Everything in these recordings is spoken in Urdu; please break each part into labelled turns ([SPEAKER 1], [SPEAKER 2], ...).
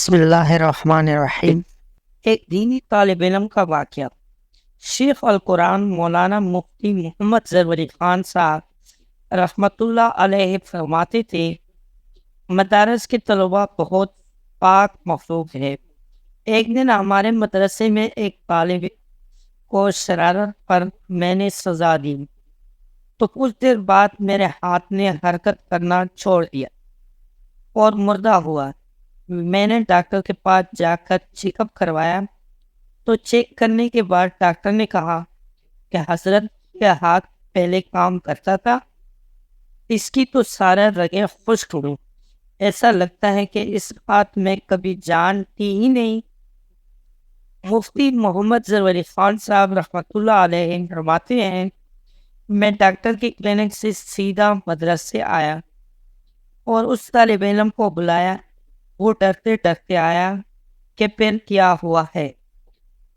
[SPEAKER 1] بسم اللہ الرحمن الرحیم۔ ایک دینی طالب علم کا واقعہ۔ شیخ القرآن مولانا مفتی محمد زروری خان صاحب رحمۃ اللہ علیہ فرماتے تھے، مدارس کے طلباء بہت پاک مخلوق ہے۔ ایک دن ہمارے مدرسے میں ایک طالب کو شرارت پر میں نے سزا دی تو کچھ دیر بعد میرے ہاتھ نے حرکت کرنا چھوڑ دیا اور مردہ ہوا۔ میں نے ڈاکٹر کے پاس جا کر چیک اپ کروایا تو چیک کرنے کے بعد ڈاکٹر نے کہا کہ حضرت کا ہاتھ پہلے کام کرتا تھا، اس کی تو سارا رگیں خشک ہوئی، ایسا لگتا ہے کہ اس ہاتھ میں کبھی جان تھی ہی نہیں۔ مفتی محمد زروری خان صاحب رحمۃ اللہ علیہ فرماتے ہیں، میں ڈاکٹر کی کلینک سے سیدھا مدرسے آیا اور اس طالب علم کو بلایا۔ وہ ڈرتے ڈرتے آیا کہ پھر کیا ہوا ہے۔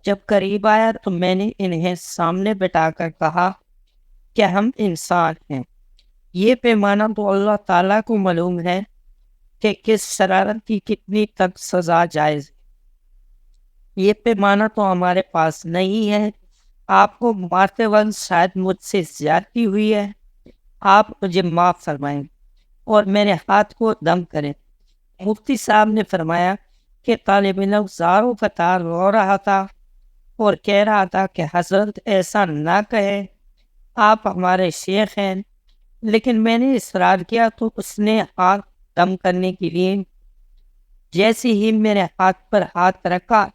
[SPEAKER 1] جب قریب آیا تو میں نے انہیں سامنے بٹھا کر کہا کہ ہم انسان ہیں، یہ پیمانہ تو اللہ تعالیٰ کو معلوم ہے کہ کس شرارت کی کتنی تک سزا جائز ہے۔ یہ پیمانہ تو ہمارے پاس نہیں ہے۔ آپ کو مارتے وقت شاید مجھ سے زیادتی ہوئی ہے، آپ مجھے معاف فرمائیں اور میرے ہاتھ کو دم کریں۔ مفتی صاحب نے فرمایا کہ طالب علم زاروں قطار رو رہا تھا اور کہہ رہا تھا کہ حضرت ایسا نہ کہے، آپ ہمارے شیخ ہیں۔ لیکن میں نے اصرار کیا تو اس نے ہاتھ دم کرنے کے لیے جیسے ہی میرے ہاتھ پر ہاتھ رکھا،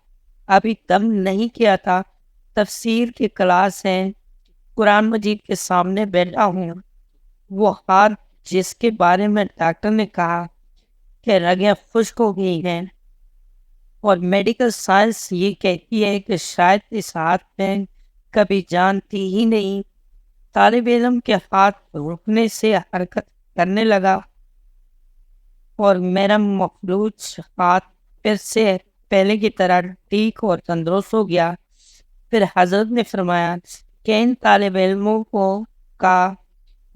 [SPEAKER 1] ابھی دم نہیں کیا تھا، تفسیر کی کلاس ہے، قرآن مجید کے سامنے بیٹھا ہوں، وہ ہاتھ جس کے بارے میں ڈاکٹر نے کہا کہ رگیں خشک ہو گئی ہیں اور میڈیکل سائنس یہ کہتی ہے کہ شاید اس ہاتھ میں کبھی جان تھی ہی نہیں، طالب علم کے ہاتھ رکنے سے حرکت کرنے لگا اور میرا مفلوج ہاتھ پھر سے پہلے کی طرح ٹھیک اور تندرست ہو گیا۔ پھر حضرت نے فرمایا کہ ان طالب علموں کا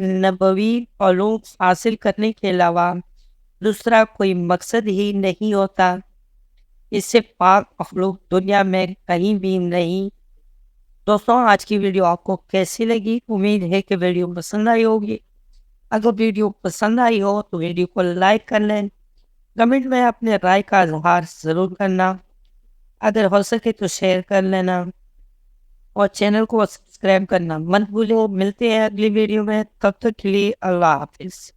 [SPEAKER 1] نبوی علوم حاصل کرنے کے علاوہ دوسرا کوئی مقصد ہی نہیں ہوتا، اس سے پاک مخلوق دنیا میں کہیں بھی نہیں۔ دوستوں، آج کی ویڈیو آپ کو کیسی لگی؟ امید ہے کہ ویڈیو پسند آئی ہوگی۔ اگر ویڈیو پسند آئی ہو تو ویڈیو کو لائک کر لیں، کمنٹ میں اپنے رائے کا اظہار ضرور کرنا، اگر ہو سکے تو شیئر کر لینا اور چینل کو سبسکرائب کرنا مت بھولو۔ ملتے ہیں اگلی ویڈیو میں، تب تک کے لیے اللہ حافظ۔